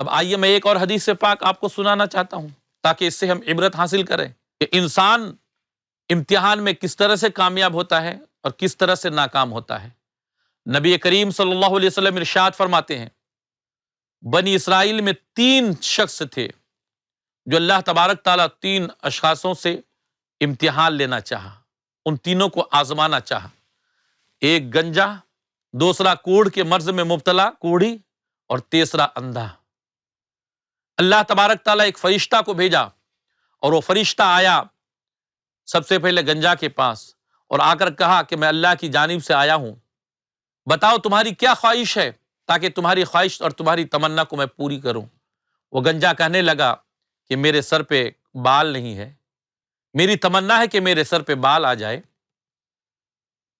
اب آئیے میں ایک اور حدیث سے پاک آپ کو سنانا چاہتا ہوں تاکہ اس سے ہم عبرت حاصل کریں کہ انسان امتحان میں کس طرح سے کامیاب ہوتا ہے اور کس طرح سے ناکام ہوتا ہے۔ نبی کریم صلی اللہ علیہ وسلم ارشاد فرماتے ہیں، بنی اسرائیل میں 3 شخص تھے جو اللہ تبارک تعالیٰ 3 اشخاصوں سے امتحان لینا چاہا، ان تینوں کو آزمانا چاہا۔ ایک گنجا، دوسرا کوڑھ کے مرض میں مبتلا کوڑھی، اور تیسرا اندھا۔ اللہ تبارک تعالیٰ ایک فرشتہ کو بھیجا اور وہ فرشتہ آیا سب سے پہلے گنجا کے پاس اور آ کر کہا کہ میں اللہ کی جانب سے آیا ہوں، بتاؤ تمہاری کیا خواہش ہے تاکہ تمہاری خواہش اور تمہاری تمنا کو میں پوری کروں۔ وہ گنجا کہنے لگا کہ میرے سر پہ بال نہیں ہے، میری تمنا ہے کہ میرے سر پہ بال آ جائے۔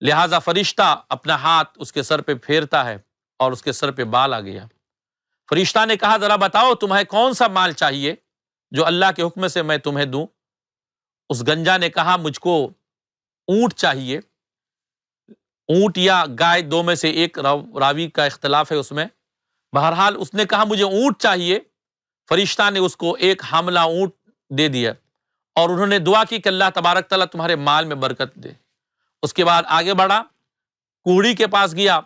لہذا فرشتہ اپنا ہاتھ اس کے سر پہ پھیرتا ہے اور اس کے سر پہ بال آ گیا۔ فرشتہ نے کہا ذرا بتاؤ تمہیں کون سا مال چاہیے جو اللہ کے حکم سے میں تمہیں دوں۔ اس گنجا نے کہا مجھ کو اونٹ چاہیے، اونٹ یا گائے، دو میں سے ایک، راوی کا اختلاف ہے اس میں۔ بہرحال اس نے کہا مجھے اونٹ چاہیے۔ فرشتہ نے اس کو ایک حاملہ اونٹ دے دیا اور انہوں نے دعا کی کہ اللہ تبارک تعالیٰ تمہارے مال میں برکت دے۔ اس کے بعد آگے بڑھا، کوڑھی کے پاس گیا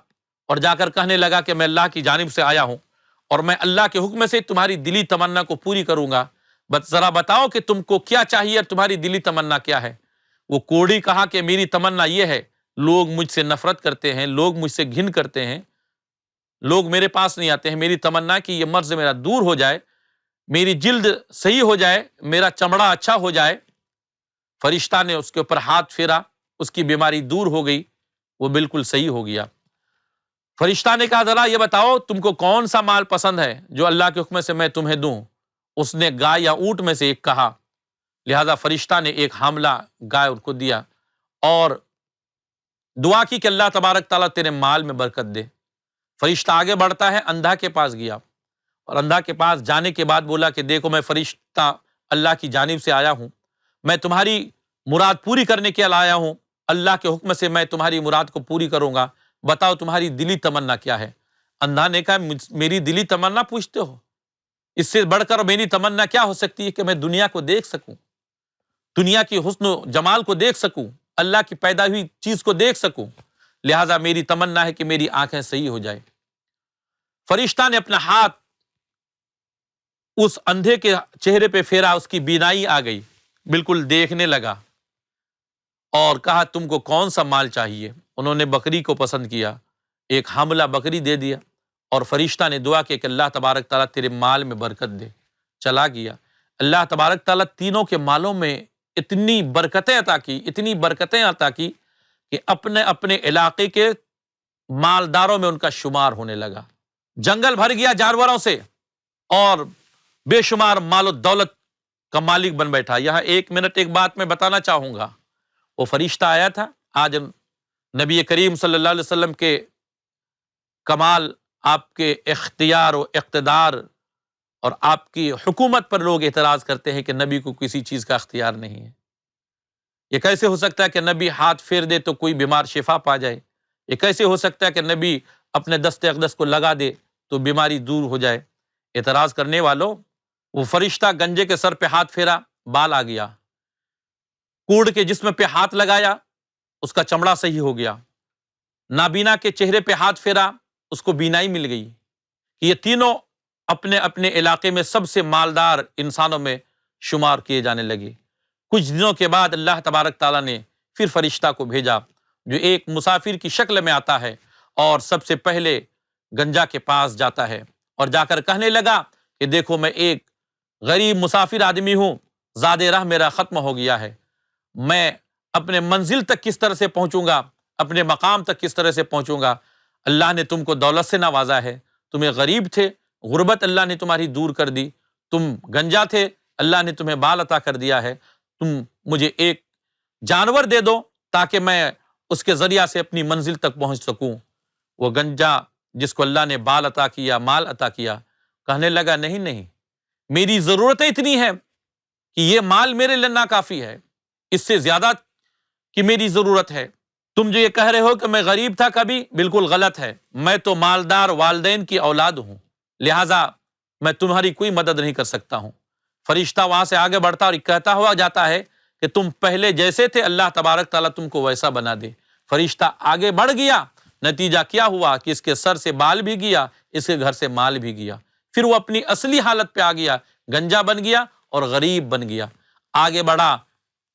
اور جا کر کہنے لگا کہ میں اللہ کی جانب سے آیا ہوں اور میں اللہ کے حکم سے تمہاری دلی تمنا کو پوری کروں گا، بس ذرا بتاؤ کہ تم کو کیا چاہیے اور تمہاری دلی تمنا کیا ہے۔ وہ کوڑھی کہا کہ میری تمنا یہ ہے، لوگ مجھ سے نفرت کرتے ہیں، لوگ مجھ سے گھن کرتے ہیں، لوگ میرے پاس نہیں آتے ہیں، میری تمنا کہ یہ مرض میرا دور ہو جائے، میری جلد صحیح ہو جائے، میرا چمڑا اچھا ہو جائے۔ فرشتہ نے اس کے اوپر ہاتھ پھیرا، اس کی بیماری دور ہو گئی، وہ بالکل صحیح ہو گیا۔ فرشتہ نے کہا ذرا یہ بتاؤ تم کو کون سا مال پسند ہے جو اللہ کے حکم سے میں تمہیں دوں۔ اس نے گائے یا اونٹ میں سے ایک کہا، لہذا فرشتہ نے ایک حاملہ گائے ان کو دیا اور دعا کی کہ اللہ تبارک تعالیٰ تیرے مال میں برکت دے۔ فرشتہ آگے بڑھتا ہے، اندھا کے پاس گیا اور اندھا کے پاس جانے کے بعد بولا کہ دیکھو میں فرشتہ اللہ کی جانب سے آیا ہوں، میں تمہاری مراد پوری کرنے کے لیے آیا ہوں، اللہ کے حکم سے میں تمہاری مراد کو پوری کروں گا، بتاؤ تمہاری دلی تمنا کیا ہے۔ اندھا نے کہا میری دلی تمنا پوچھتے ہو؟ اس سے بڑھ کر میری تمنا کیا ہو سکتی ہے کہ میں دنیا کو دیکھ سکوں، دنیا کی حسن و جمال کو دیکھ سکوں، اللہ کی پیدا ہوئی چیز کو دیکھ سکوں، لہٰذا میری تمنا ہے کہ میری آنکھیں صحیح ہو جائے۔ فرشتہ نے اپنا ہاتھ اس اندھے کے چہرے پہ پھیرا، اس کی بینائی آ گئی، بالکل دیکھنے لگا اور کہا تم کو کون سا مال چاہیے۔ انہوں نے بکری کو پسند کیا، ایک حاملہ بکری دے دیا اور فرشتہ نے دعا کی کہ اللہ تبارک تعالیٰ تیرے مال میں برکت دے۔ چلا گیا، اللہ تبارک تعالیٰ تینوں کے مالوں میں اتنی برکتیں عطا کی، اتنی برکتیں عطا کی کہ اپنے اپنے علاقے کے مالداروں میں ان کا شمار ہونے لگا۔ جنگل بھر گیا جانوروں سے اور بے شمار مال و دولت کا مالک بن بیٹھا۔ یہاں ایک منٹ ایک بات میں بتانا چاہوں گا، وہ فرشتہ آیا تھا، آج نبی کریم صلی اللہ علیہ وسلم کے کمال، آپ کے اختیار و اقتدار اور آپ کی حکومت پر لوگ اعتراض کرتے ہیں کہ نبی کو کسی چیز کا اختیار نہیں ہے۔ یہ کیسے ہو سکتا ہے کہ نبی ہاتھ پھیر دے تو کوئی بیمار شفا پا جائے؟ یہ کیسے ہو سکتا ہے کہ نبی اپنے دست اقدس کو لگا دے تو بیماری دور ہو جائے؟ اعتراض کرنے والوں، وہ فرشتہ گنجے کے سر پہ ہاتھ پھیرا، بال آ گیا، کوڑھ کے جسم پہ ہاتھ لگایا، اس کا چمڑا صحیح ہو گیا، نابینا کے چہرے پہ ہاتھ پھیرا، اس کو بینائی مل گئی۔ یہ تینوں اپنے اپنے علاقے میں سب سے مالدار انسانوں میں شمار کیے جانے لگے۔ کچھ دنوں کے بعد اللہ تبارک تعالیٰ نے پھر فرشتہ کو بھیجا جو ایک مسافر کی شکل میں آتا ہے اور سب سے پہلے گنجا کے پاس جاتا ہے اور جا کر کہنے لگا کہ دیکھو میں ایک غریب مسافر آدمی ہوں، زاد راہ میرا ختم ہو گیا ہے، میں اپنے منزل تک کس طرح سے پہنچوں گا، اپنے مقام تک کس طرح سے پہنچوں گا؟ اللہ نے تم کو دولت سے نوازا ہے، تمہیں غریب تھے، غربت اللہ نے تمہاری دور کر دی، تم گنجا تھے، اللہ نے تمہیں بال عطا کر دیا ہے، تم مجھے ایک جانور دے دو تاکہ میں اس کے ذریعہ سے اپنی منزل تک پہنچ سکوں۔ وہ گنجا جس کو اللہ نے بال عطا کیا، مال عطا کیا، کہنے لگا نہیں، میری ضرورتیں اتنی ہیں کہ یہ مال میرے لیے ناکافی ہے، اس سے زیادہ کی میری ضرورت ہے۔ تم جو یہ کہہ رہے ہو کہ میں غریب تھا کبھی، بالکل غلط ہے، میں تو مالدار والدین کی اولاد ہوں، لہٰذا میں تمہاری کوئی مدد نہیں کر سکتا ہوں۔ فرشتہ وہاں سے آگے بڑھتا اور کہتا ہوا جاتا ہے کہ تم پہلے جیسے تھے اللہ تبارک تعالیٰ تم کو ویسا بنا دے۔ فرشتہ آگے بڑھ گیا، نتیجہ کیا ہوا کہ اس کے سر سے بال بھی گیا، اس کے گھر سے مال بھی گیا، پھر وہ اپنی اصلی حالت پہ آ گیا، گنجا بن گیا اور غریب بن گیا۔ آگے بڑھا،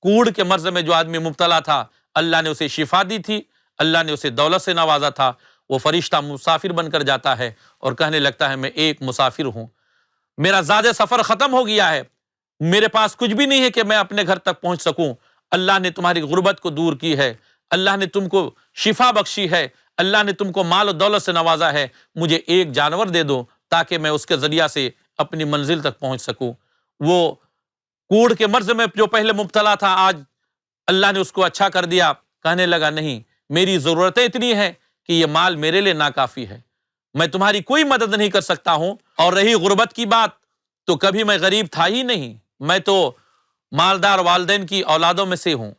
کوڑ کے مرض میں جو آدمی مبتلا تھا اللہ نے اسے شفا دی تھی، اللہ نے اسے دولت سے نوازا تھا، وہ فرشتہ مسافر بن کر جاتا ہے اور کہنے لگتا ہے میں ایک مسافر ہوں، میرا زاد سفر ختم ہو گیا ہے، میرے پاس کچھ بھی نہیں ہے کہ میں اپنے گھر تک پہنچ سکوں۔ اللہ نے تمہاری غربت کو دور کی ہے، اللہ نے تم کو شفا بخشی ہے، اللہ نے تم کو مال و دولت سے نوازا ہے، مجھے ایک جانور دے دو تاکہ میں اس کے ذریعہ سے اپنی منزل تک پہنچ سکوں۔ وہ کوڑ کے مرض میں جو پہلے مبتلا تھا آج اللہ نے اس کو اچھا کر دیا، کہنے لگا نہیں، میری ضرورتیں اتنی ہیں کہ یہ مال میرے لیے ناکافی ہے، میں تمہاری کوئی مدد نہیں کر سکتا ہوں۔ اور رہی غربت کی بات، تو کبھی میں غریب تھا ہی نہیں، میں تو مالدار والدین کی اولادوں میں سے ہوں۔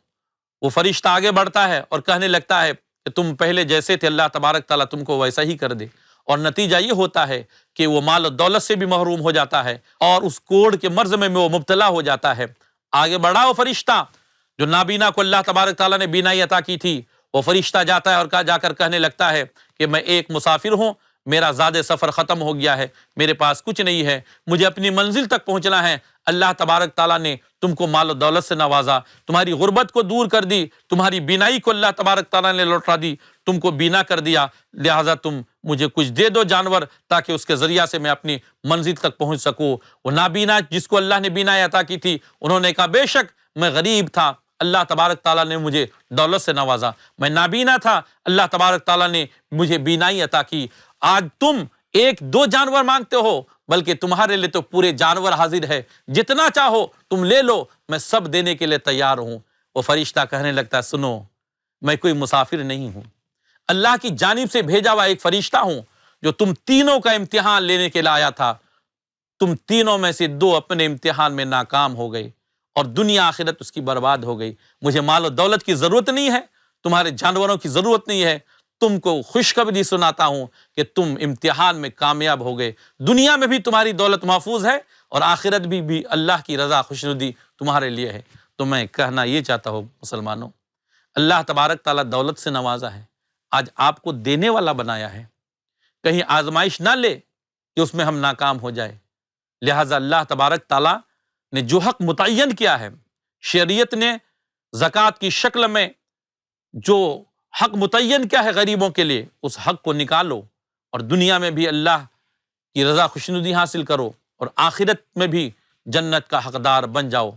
وہ فرشتہ آگے بڑھتا ہے اور کہنے لگتا ہے کہ تم پہلے جیسے تھے اللہ تبارک تعالیٰ تم کو ویسا ہی کر دے، اور نتیجہ یہ ہوتا ہے کہ وہ مال و دولت سے بھی محروم ہو جاتا ہے اور اس کوڑ کے مرض میں وہ مبتلا ہو جاتا ہے۔ آگے بڑھا وہ فرشتہ جو نابینا کو اللہ تبارک تعالیٰ نے بینائی عطا کی تھی، وہ فرشتہ جاتا ہے اور جا کر کہنے لگتا ہے کہ میں ایک مسافر ہوں، میرا زاد سفر ختم ہو گیا ہے، میرے پاس کچھ نہیں ہے، مجھے اپنی منزل تک پہنچنا ہے۔ اللہ تبارک تعالیٰ نے تم کو مال و دولت سے نوازا، تمہاری غربت کو دور کر دی، تمہاری بینائی کو اللہ تبارک تعالیٰ نے لوٹا دی، تم کو بینا کر دیا، لہٰذا تم مجھے کچھ دے دو جانور تاکہ اس کے ذریعہ سے میں اپنی منزل تک پہنچ سکوں۔ وہ نابینا جس کو اللہ نے بینائی عطا کی تھی، انہوں نے کہا بے شک میں غریب تھا، اللہ تبارک تعالیٰ نے مجھے دولت سے نوازا، میں نابینا تھا، اللہ تبارک تعالیٰ نے مجھے بینائی عطا کی۔ آج تم ایک دو جانور مانگتے ہو، بلکہ تمہارے لیے تو پورے جانور حاضر ہے، جتنا چاہو تم لے لو، میں سب دینے کے لیے تیار ہوں۔ وہ فرشتہ کہنے لگتا ہے سنو، میں کوئی مسافر نہیں ہوں، اللہ کی جانب سے بھیجا ہوا ایک فرشتہ ہوں جو تم تینوں کا امتحان لینے کے لیے آیا تھا۔ تم تینوں میں سے دو اپنے امتحان میں ناکام ہو گئے اور دنیا آخرت اس کی برباد ہو گئی۔ مجھے مال و دولت کی ضرورت نہیں ہے، تمہارے جانوروں کی ضرورت نہیں ہے، تم کو خوشخبری سناتا ہوں کہ تم امتحان میں کامیاب ہو گئے، دنیا میں بھی تمہاری دولت محفوظ ہے اور آخرت بھی اللہ کی رضا خوشنودی تمہارے لیے ہے۔ تو میں کہنا یہ چاہتا ہوں مسلمانوں، اللہ تبارک تعالیٰ دولت سے نوازا ہے، آج آپ کو دینے والا بنایا ہے، کہیں آزمائش نہ لے کہ اس میں ہم ناکام ہو جائے۔ لہٰذا اللہ تبارک تعالیٰ نے جو حق متعین کیا ہے، شریعت نے زکوٰۃ کی شکل میں جو حق متعین کیا ہے غریبوں کے لیے، اس حق کو نکالو اور دنیا میں بھی اللہ کی رضا خوشنودی حاصل کرو اور آخرت میں بھی جنت کا حقدار بن جاؤ۔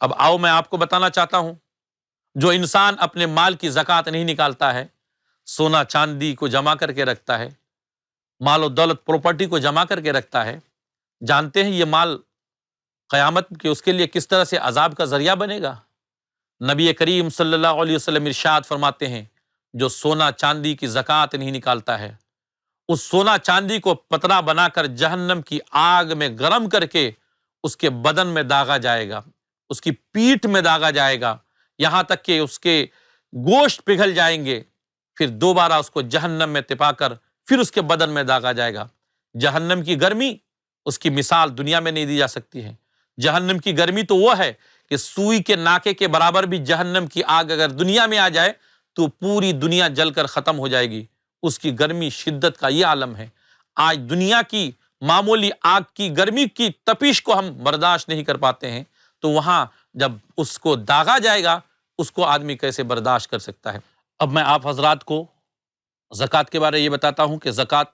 اب آؤ میں آپ کو بتانا چاہتا ہوں، جو انسان اپنے مال کی زکوٰۃ نہیں نکالتا ہے، سونا چاندی کو جمع کر کے رکھتا ہے، مال و دولت پراپرٹی کو جمع کر کے رکھتا ہے، جانتے ہیں یہ مال قیامت کے اس کے لیے کس طرح سے عذاب کا ذریعہ بنے گا؟ نبی کریم صلی اللہ علیہ وسلم ارشاد فرماتے ہیں، جو سونا چاندی کی زکوٰۃ نہیں نکالتا ہے، اس سونا چاندی کو پتلا بنا کر جہنم کی آگ میں گرم کر کے اس کے بدن میں داغا جائے گا، اس کی پیٹھ میں داغا جائے گا، یہاں تک کہ اس کے گوشت پگھل جائیں گے، پھر دوبارہ اس کو جہنم میں تپا کر پھر اس کے بدن میں داغا جائے گا۔ جہنم کی گرمی اس کی مثال دنیا میں نہیں دی جا سکتی ہے۔ جہنم کی گرمی تو وہ ہے کہ سوئی کے ناکے کے برابر بھی جہنم کی آگ اگر دنیا میں آ جائے تو پوری دنیا جل کر ختم ہو جائے گی، اس کی گرمی شدت کا یہ عالم ہے۔ آج دنیا کی معمولی آگ کی گرمی کی تپش کو ہم برداشت نہیں کر پاتے ہیں، تو وہاں جب اس کو داغا جائے گا اس کو آدمی کیسے برداشت کر سکتا ہے؟ اب میں آپ حضرات کو زکوٰۃ کے بارے یہ بتاتا ہوں کہ زکوٰۃ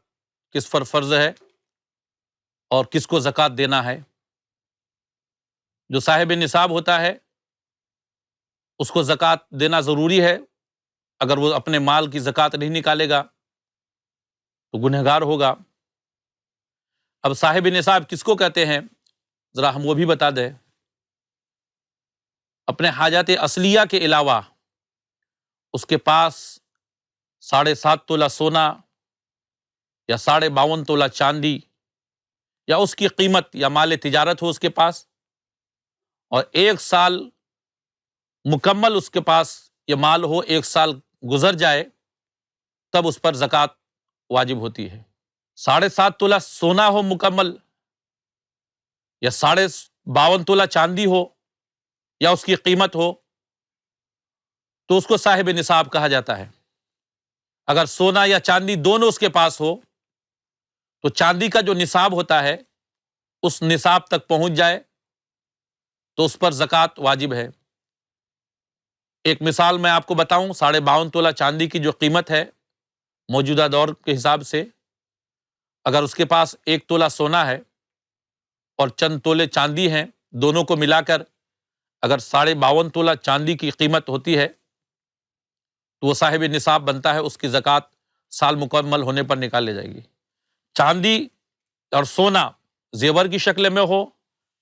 کس پر فرض ہے اور کس کو زکوٰۃ دینا ہے۔ جو صاحب نصاب ہوتا ہے اس کو زکوٰۃ دینا ضروری ہے، اگر وہ اپنے مال کی زکوٰۃ نہیں نکالے گا تو گنہگار ہوگا۔ اب صاحب نصاب کس کو کہتے ہیں ذرا ہم وہ بھی بتا دیں۔ اپنے حاجات اصلیہ کے علاوہ اس کے پاس 7.5 تولہ سونا یا 52.5 تولہ چاندی یا اس کی قیمت یا مال تجارت ہو اس کے پاس، اور 1 سال مکمل اس کے پاس یہ مال ہو، 1 سال گزر جائے تب اس پر زکوٰۃ واجب ہوتی ہے۔ 7.5 تولہ سونا ہو مکمل یا 52.5 تولہ چاندی ہو یا اس کی قیمت ہو تو اس کو صاحب نصاب کہا جاتا ہے۔ اگر سونا یا چاندی دونوں اس کے پاس ہو تو چاندی کا جو نصاب ہوتا ہے اس نصاب تک پہنچ جائے تو اس پر زکوٰۃ واجب ہے۔ ایک مثال میں آپ کو بتاؤں، 52.5 تولہ چاندی کی جو قیمت ہے موجودہ دور کے حساب سے، اگر اس کے پاس 1 تولہ سونا ہے اور چند تولے چاندی ہیں، دونوں کو ملا کر اگر 52.5 تولہ چاندی کی قیمت ہوتی ہے تو وہ صاحب نصاب بنتا ہے، اس کی زکوٰۃ سال مکمل ہونے پر نکالی جائے گی۔ چاندی اور سونا زیور کی شکل میں ہو،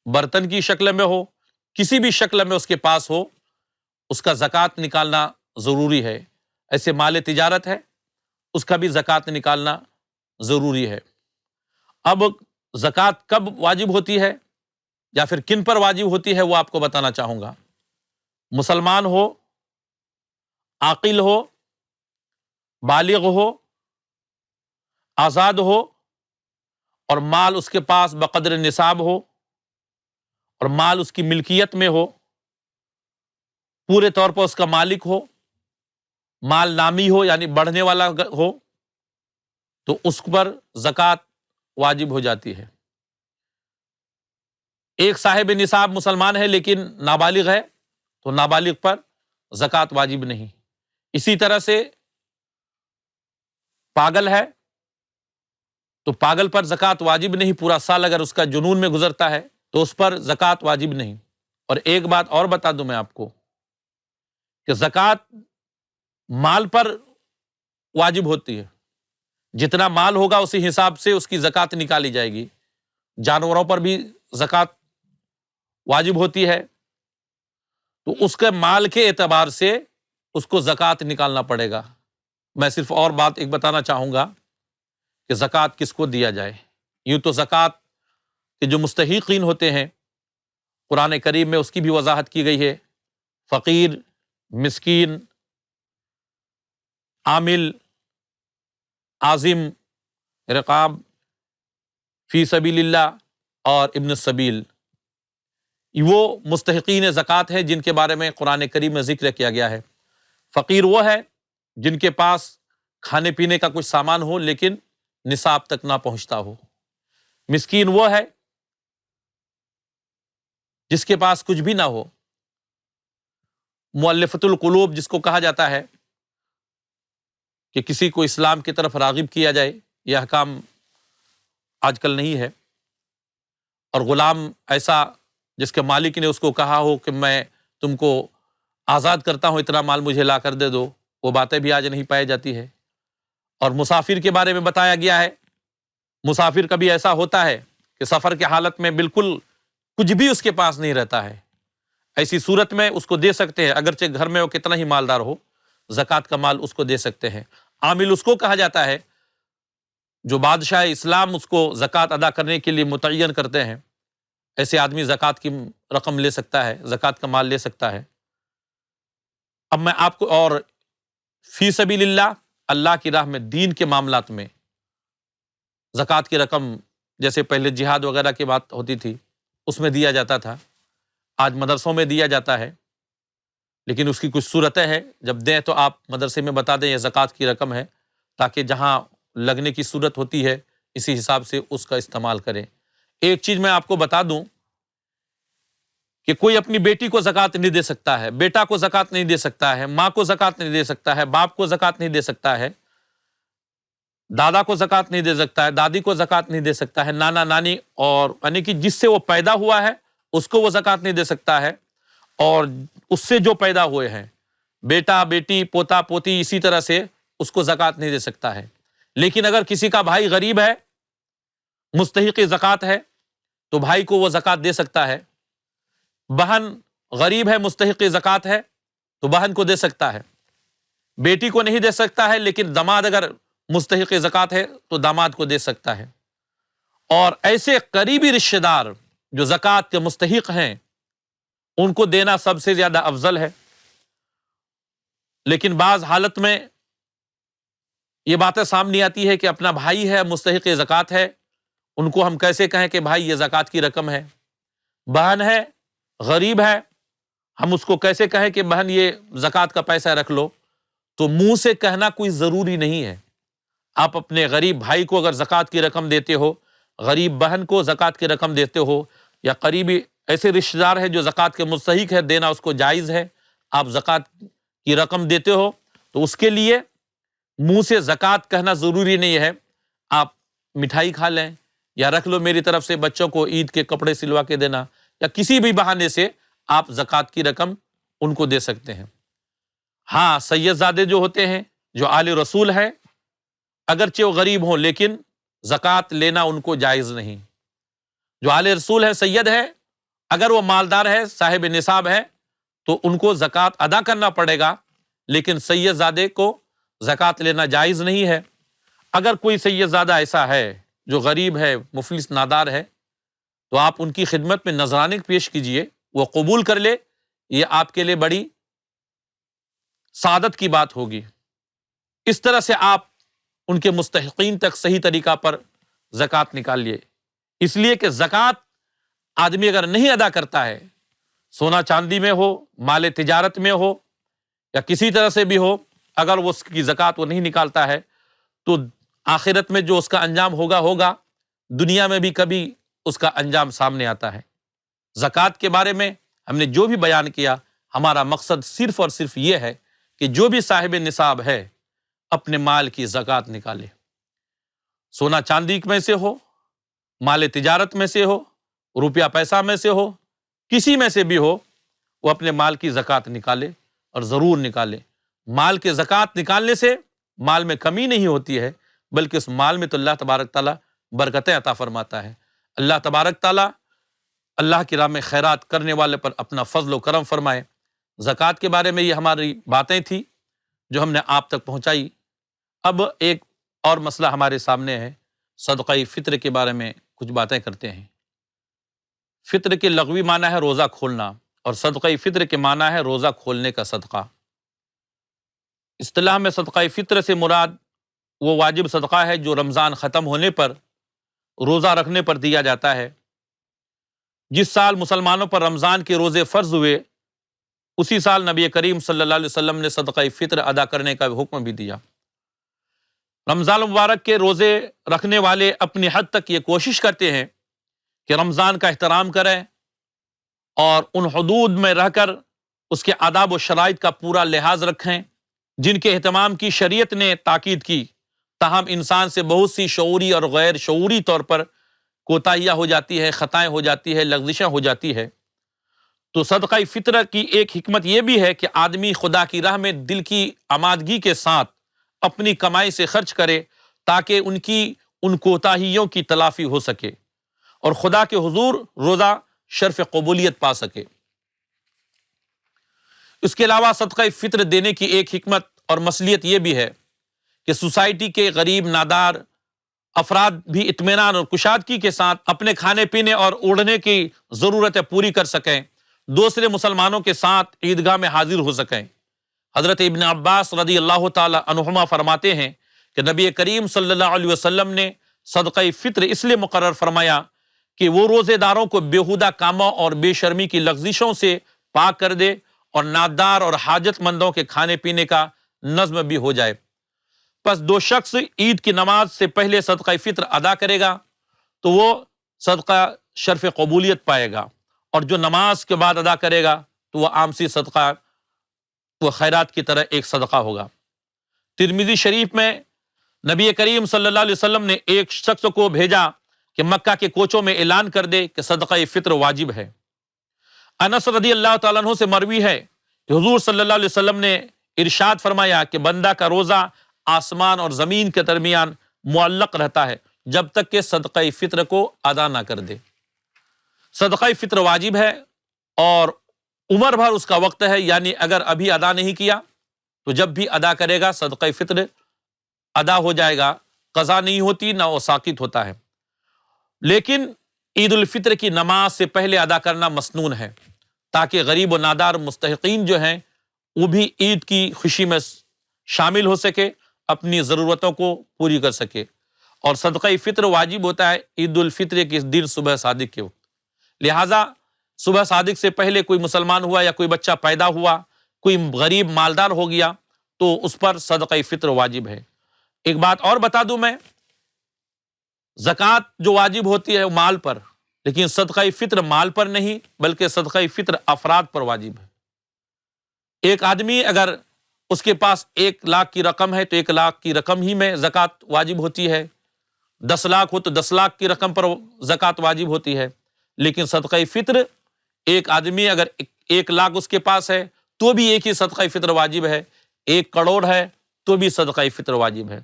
برتن کی شکل میں ہو، کسی بھی شکل میں اس کے پاس ہو، اس کا زکوٰۃ نکالنا ضروری ہے۔ ایسے مال تجارت ہے، اس کا بھی زکوٰۃ نکالنا ضروری ہے۔ اب زکوٰۃ کب واجب ہوتی ہے یا پھر کن پر واجب ہوتی ہے وہ آپ کو بتانا چاہوں گا۔ مسلمان ہو، عاقل ہو، بالغ ہو، آزاد ہو اور مال اس کے پاس بقدر نصاب ہو اور مال اس کی ملکیت میں ہو، پورے طور پر اس کا مالک ہو، مال نامی ہو یعنی بڑھنے والا ہو، تو اس پر زکوٰۃ واجب ہو جاتی ہے۔ ایک صاحب نصاب مسلمان ہے لیکن نابالغ ہے تو نابالغ پر زکوٰۃ واجب نہیں۔ اسی طرح سے پاگل ہے تو پاگل پر زکوٰۃ واجب نہیں، پورا سال اگر اس کا جنون میں گزرتا ہے تو اس پر زکوٰۃ واجب نہیں۔ اور ایک بات اور بتا دوں میں آپ کو کہ زکوٰۃ مال پر واجب ہوتی ہے، جتنا مال ہوگا اسی حساب سے اس کی زکوٰۃ نکالی جائے گی۔ جانوروں پر بھی زکوٰۃ واجب ہوتی ہے تو اس کے مال کے اعتبار سے اس کو زکوٰۃ نکالنا پڑے گا۔ میں صرف اور بات ایک بتانا چاہوں گا کہ زکوٰۃ کس کو دیا جائے۔ یوں تو زکوٰۃ کے جو مستحقین ہوتے ہیں قرآن کریم میں اس کی بھی وضاحت کی گئی ہے، فقیر، مسکین، عامل، عازم، رقاب، فی سبیل اللہ اور ابن السبیل، وہ مستحقین زکوٰۃ ہیں جن کے بارے میں قرآن کریم میں ذکر کیا گیا ہے۔ فقیر وہ ہے جن کے پاس کھانے پینے کا کچھ سامان ہو لیکن نصاب تک نہ پہنچتا ہو۔ مسکین وہ ہے جس کے پاس کچھ بھی نہ ہو۔ مؤلفۃ القلوب جس کو کہا جاتا ہے کہ کسی کو اسلام کی طرف راغب کیا جائے، یہ احکام آج کل نہیں ہے۔ اور غلام ایسا جس کے مالک نے اس کو کہا ہو کہ میں تم کو آزاد کرتا ہوں، اتنا مال مجھے لا کر دے دو، وہ باتیں بھی آج نہیں پائی جاتی ہے۔ اور مسافر کے بارے میں بتایا گیا ہے، مسافر کبھی ایسا ہوتا ہے کہ سفر کے حالت میں بالکل کچھ بھی اس کے پاس نہیں رہتا ہے، ایسی صورت میں اس کو دے سکتے ہیں، اگرچہ گھر میں وہ کتنا ہی مالدار ہو، زکوٰۃ کا مال اس کو دے سکتے ہیں۔ عامل اس کو کہا جاتا ہے جو بادشاہ اسلام اس کو زکوٰۃ ادا کرنے کے لیے متعین کرتے ہیں، ایسے آدمی زکوٰۃ کی رقم لے سکتا ہے، زکوٰۃ کا مال لے سکتا ہے۔ اب میں آپ کو اور فی سبیل اللہ، اللہ کی راہ میں دین کے معاملات میں زکوٰۃ کی رقم، جیسے پہلے جہاد وغیرہ کی بات ہوتی تھی اس میں دیا جاتا تھا، آج مدرسوں میں دیا جاتا ہے، لیکن اس کی کچھ صورتیں ہیں، جب دیں تو آپ مدرسے میں بتا دیں یہ زکوٰۃ کی رقم ہے، تاکہ جہاں لگنے کی صورت ہوتی ہے اسی حساب سے اس کا استعمال کریں۔ ایک چیز میں آپ کو بتا دوں کہ کوئی اپنی بیٹی کو زکوٰۃ نہیں دے سکتا ہے، بیٹا کو زکوٰۃ نہیں دے سکتا ہے، ماں کو زکوٰۃ نہیں دے سکتا ہے، باپ کو زکوٰۃ نہیں دے سکتا ہے، دادا کو زکوٰۃ نہیں دے سکتا ہے، دادی کو زکوٰۃ نہیں دے سکتا ہے، نانا نانی، اور یعنی کہ جس سے وہ پیدا ہوا ہے اس کو وہ زکوٰۃ نہیں دے سکتا ہے، اور اس سے جو پیدا ہوئے ہیں بیٹا بیٹی پوتا پوتی اسی طرح سے اس کو زکوٰۃ نہیں دے سکتا ہے۔ لیکن اگر کسی کا بھائی غریب ہے، مستحق زکوٰۃ ہے، تو بھائی کو وہ زکوٰۃ دے سکتا ہے۔ بہن غریب ہے، مستحق زکوٰۃ ہے تو بہن کو دے سکتا ہے۔ بیٹی کو نہیں دے سکتا ہے، لیکن داماد اگر مستحق زکوٰۃ ہے تو داماد کو دے سکتا ہے۔ اور ایسے قریبی رشتہ دار جو زکوٰۃ کے مستحق ہیں ان کو دینا سب سے زیادہ افضل ہے۔ لیکن بعض حالت میں یہ باتیں سامنے آتی ہے کہ اپنا بھائی ہے، مستحق زکوٰۃ ہے، ان کو ہم کیسے کہیں کہ بھائی یہ زکوٰۃ کی رقم ہے؟ بہن ہے، غریب ہے، ہم اس کو کیسے کہیں کہ بہن یہ زکوٰۃ کا پیسہ رکھ لو؟ تو منہ سے کہنا کوئی ضروری نہیں ہے۔ آپ اپنے غریب بھائی کو اگر زکوٰۃ کی رقم دیتے ہو، غریب بہن کو زکوٰۃ کی رقم دیتے ہو، یا قریبی ایسے رشتہ دار ہے جو زکوٰۃ کے مستحق ہے، دینا اس کو جائز ہے، آپ زکوٰۃ کی رقم دیتے ہو تو اس کے لیے منہ سے زکوٰۃ کہنا ضروری نہیں ہے۔ آپ مٹھائی کھا لیں یا رکھ لو میری طرف سے، بچوں کو عید کے کپڑے سلوا کے دینا، یا کسی بھی بہانے سے آپ زکوٰۃ کی رقم ان کو دے سکتے ہیں۔ ہاں، سید زادے جو ہوتے ہیں، جو آل رسول ہے، اگرچہ وہ غریب ہوں لیکن زکوٰۃ لینا ان کو جائز نہیں۔ جو آل رسول ہے، سید ہے، اگر وہ مالدار ہے، صاحب نصاب ہے، تو ان کو زکوٰۃ ادا کرنا پڑے گا، لیکن سید زادے کو زکوٰۃ لینا جائز نہیں ہے۔ اگر کوئی سید زادہ ایسا ہے جو غریب ہے، مفلس نادار ہے، تو آپ ان کی خدمت میں نذرانہ پیش کیجئے، وہ قبول کر لے، یہ آپ کے لیے بڑی سعادت کی بات ہوگی۔ اس طرح سے آپ ان کے مستحقین تک صحیح طریقہ پر زکوٰۃ نکالیے، اس لیے کہ زکوٰۃ آدمی اگر نہیں ادا کرتا ہے، سونا چاندی میں ہو، مال تجارت میں ہو، یا کسی طرح سے بھی ہو، اگر وہ اس کی زکوٰۃ وہ نہیں نکالتا ہے تو آخرت میں جو اس کا انجام ہوگا، دنیا میں بھی کبھی اس کا انجام سامنے آتا ہے۔ زکوٰۃ کے بارے میں ہم نے جو بھی بیان کیا، ہمارا مقصد صرف اور صرف یہ ہے کہ جو بھی صاحب نصاب ہے اپنے مال کی زکوٰۃ نکالے، سونا چاندی میں سے ہو، مال تجارت میں سے ہو، روپیہ پیسہ میں سے ہو، کسی میں سے بھی ہو، وہ اپنے مال کی زکوٰۃ نکالے، اور ضرور نکالے۔ مال کے زکوٰۃ نکالنے سے مال میں کمی نہیں ہوتی ہے، بلکہ اس مال میں تو اللہ تبارک تعالیٰ برکتیں عطا فرماتا ہے۔ اللہ تبارک تعالیٰ اللہ کی راہ میں خیرات کرنے والے پر اپنا فضل و کرم فرمائے۔ زکوٰۃ کے بارے میں یہ ہماری باتیں تھیں جو ہم نے آپ تک پہنچائی۔ اب ایک اور مسئلہ ہمارے سامنے ہے، صدقہ فطر کے بارے میں کچھ باتیں کرتے ہیں۔ فطر کے لغوی معنی ہے روزہ کھولنا، اور صدقہ فطر کے معنی ہے روزہ کھولنے کا صدقہ۔ اصطلاح میں صدقہ فطر سے مراد وہ واجب صدقہ ہے جو رمضان ختم ہونے پر، روزہ رکھنے پر دیا جاتا ہے۔ جس سال مسلمانوں پر رمضان کے روزے فرض ہوئے، اسی سال نبی کریم صلی اللہ علیہ وسلم نے صدقہ فطر ادا کرنے کا حکم بھی دیا۔ رمضان مبارک کے روزے رکھنے والے اپنی حد تک یہ کوشش کرتے ہیں کہ رمضان کا احترام کریں اور ان حدود میں رہ کر اس کے آداب و شرائط کا پورا لحاظ رکھیں جن کے اہتمام کی شریعت نے تاکید کی، تاہم انسان سے بہت سی شعوری اور غیر شعوری طور پر کوتاہیاں ہو جاتی ہے، خطائیں ہو جاتی ہے، لغزشیں ہو جاتی ہے۔ تو صدقہ فطر کی ایک حکمت یہ بھی ہے کہ آدمی خدا کی راہ میں دل کی آمادگی کے ساتھ اپنی کمائی سے خرچ کرے، تاکہ ان کوتاہیوں کی تلافی ہو سکے اور خدا کے حضور روزہ شرف قبولیت پا سکے۔ اس کے علاوہ صدقہ فطر دینے کی ایک حکمت اور مصلحت یہ بھی ہے کہ سوسائٹی کے غریب نادار افراد بھی اطمینان اور کشادگی کے ساتھ اپنے کھانے پینے اور اوڑھنے کی ضرورتیں پوری کر سکیں، دوسرے مسلمانوں کے ساتھ عیدگاہ میں حاضر ہو سکیں۔ حضرت ابن عباس رضی اللہ تعالی عنہما فرماتے ہیں کہ نبی کریم صلی اللہ علیہ وسلم نے صدقہ فطر اس لیے مقرر فرمایا کہ وہ روزے داروں کو بیہودہ کاموں اور بے شرمی کی لغزشوں سے پاک کر دے، اور نادار اور حاجت مندوں کے کھانے پینے کا نظم بھی ہو جائے۔ پس دو شخص عید کی نماز سے پہلے صدقہ فطر ادا کرے گا تو وہ صدقہ شرف قبولیت پائے گا، اور جو نماز کے بعد ادا کرے گا تو وہ عام سی صدقہ، وہ خیرات کی طرح ایک صدقہ ہوگا۔ ترمذی شریف میں نبی کریم صلی اللہ علیہ وسلم نے ایک شخص کو بھیجا کہ مکہ کے کوچوں میں اعلان کر دے کہ صدقہ فطر واجب ہے۔ انس رضی اللہ تعالیٰ عنہ سے مروی ہے کہ حضور صلی اللہ علیہ وسلم نے ارشاد فرمایا کہ بندہ کا روزہ آسمان اور زمین کے درمیان معلق رہتا ہے جب تک کہ صدقہ فطر کو ادا نہ کر دے۔ صدقہ فطر واجب ہے اور عمر بھر اس کا وقت ہے، یعنی اگر ابھی ادا نہیں کیا تو جب بھی ادا کرے گا صدقہ فطر ادا ہو جائے گا، قضا نہیں ہوتی، نہ وہ ساقط ہوتا ہے۔ لیکن عید الفطر کی نماز سے پہلے ادا کرنا مسنون ہے، تاکہ غریب و نادار مستحقین جو ہیں وہ بھی عید کی خوشی میں شامل ہو سکے، اپنی ضرورتوں کو پوری کر سکے۔ اور صدقہ فطر واجب ہوتا ہے عید الفطر کے دن صبح صادق کے وقت، لہٰذا صبح صادق سے پہلے کوئی مسلمان ہوا یا کوئی بچہ پیدا ہوا، کوئی غریب مالدار ہو گیا تو اس پر صدقہ فطر واجب ہے۔ ایک بات اور بتا دوں میں، زکوٰۃ جو واجب ہوتی ہے وہ مال پر، لیکن صدقہ فطر مال پر نہیں بلکہ صدقہ فطر افراد پر واجب ہے۔ ایک آدمی اگر اس کے پاس 1,00,000 کی رقم ہے تو 1,00,000 کی رقم ہی میں زکوٰۃ واجب ہوتی ہے، 10 لاکھ ہو تو 10 لاکھ کی رقم پر زکوٰۃ واجب ہوتی ہے۔ لیکن صدقہ فطر ایک آدمی اگر 1,00,000 اس کے پاس ہے تو بھی ایک ہی صدقہ فطر واجب ہے، 1 کروڑ ہے تو بھی صدقہ فطر واجب ہے۔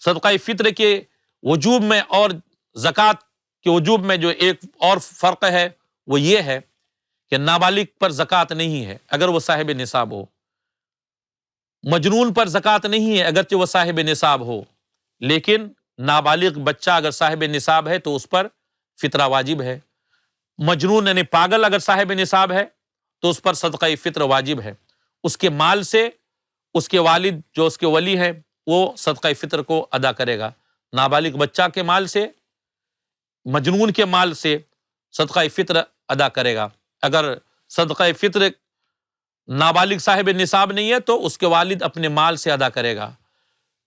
صدقہ فطر کے وجوب میں اور زکوٰۃ کے وجوب میں جو ایک اور فرق ہے وہ یہ ہے کہ نابالغ پر زکوٰۃ نہیں ہے اگر وہ صاحب نصاب ہو، مجنون پر زکوٰۃ نہیں ہے اگرچہ وہ صاحب نصاب ہو، لیکن نابالغ بچہ اگر صاحب نصاب ہے تو اس پر فطرہ واجب ہے۔ مجنون یعنی پاگل اگر صاحب نصاب ہے تو اس پر صدقہ فطر واجب ہے، اس کے مال سے اس کے والد جو اس کے ولی ہے وہ صدقہ فطر کو ادا کرے گا۔ نابالغ بچہ کے مال سے، مجنون کے مال سے صدقہ فطر ادا کرے گا۔ اگر صدقہ فطر نابالغ صاحب نصاب نہیں ہے تو اس کے والد اپنے مال سے ادا کرے گا۔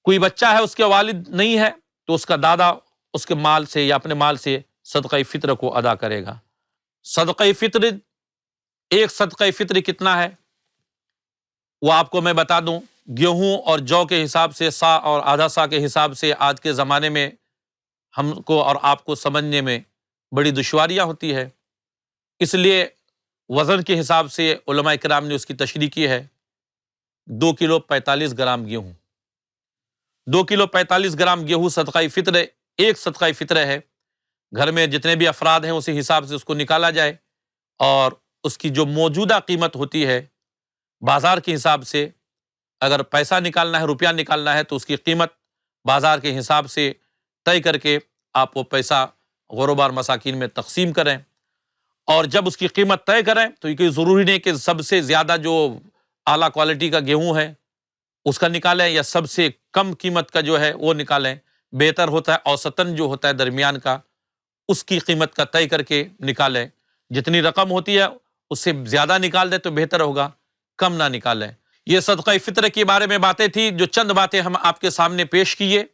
کوئی بچہ ہے اس کے والد نہیں ہے تو اس کا دادا اس کے مال سے یا اپنے مال سے صدقہ فطر کو ادا کرے گا۔ صدقہ فطر، ایک صدقہ فطر کتنا ہے وہ آپ کو میں بتا دوں۔ گیہوں اور جو کے حساب سے سا اور آدھا سا کے حساب سے آج کے زمانے میں ہم کو اور آپ کو سمجھنے میں بڑی دشواریاں ہوتی ہے، اس لیے وزن کے حساب سے علماء کرام نے اس کی تشریح کی ہے۔ 2 کلو 45 گرام گیہوں، 2 کلو 45 گرام گیہوں صدقہ فطر، ایک صدقہ فطر ہے۔ گھر میں جتنے بھی افراد ہیں اسی حساب سے اس کو نکالا جائے، اور اس کی جو موجودہ قیمت ہوتی ہے بازار کے حساب سے، اگر پیسہ نکالنا ہے، روپیہ نکالنا ہے تو اس کی قیمت بازار کے حساب سے طے کر کے آپ وہ پیسہ غربا اور مساکین میں تقسیم کریں، اور جب اس کی قیمت طے کریں تو یہ ضروری نہیں کہ سب سے زیادہ جو اعلیٰ کوالٹی کا گیہوں ہے اس کا نکالیں یا سب سے کم قیمت کا جو ہے وہ نکالیں۔ بہتر ہوتا ہے اوسطاً جو ہوتا ہے درمیان کا، اس کی قیمت کا طے کر کے نکالیں۔ جتنی رقم ہوتی ہے اس سے زیادہ نکال دیں تو بہتر ہوگا، کم نہ نکالیں۔ یہ صدقہ فطر کے بارے میں باتیں تھی، جو چند باتیں ہم آپ کے سامنے پیش کیے۔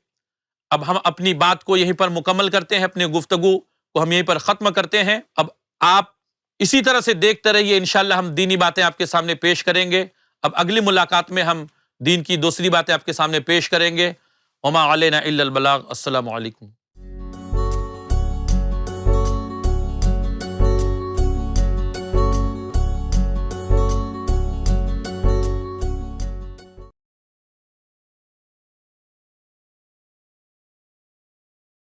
اب ہم اپنی بات کو یہیں پر مکمل کرتے ہیں، اپنی گفتگو کو ہم یہیں پر ختم کرتے ہیں۔ اب آپ اسی طرح سے دیکھتے رہیے، انشاءاللہ ہم دینی باتیں آپ کے سامنے پیش کریں گے۔ اب اگلی ملاقات میں ہم دین کی دوسری باتیں آپ کے سامنے پیش کریں گے۔ وما علینا الا البلاغ۔ السلام علیکم۔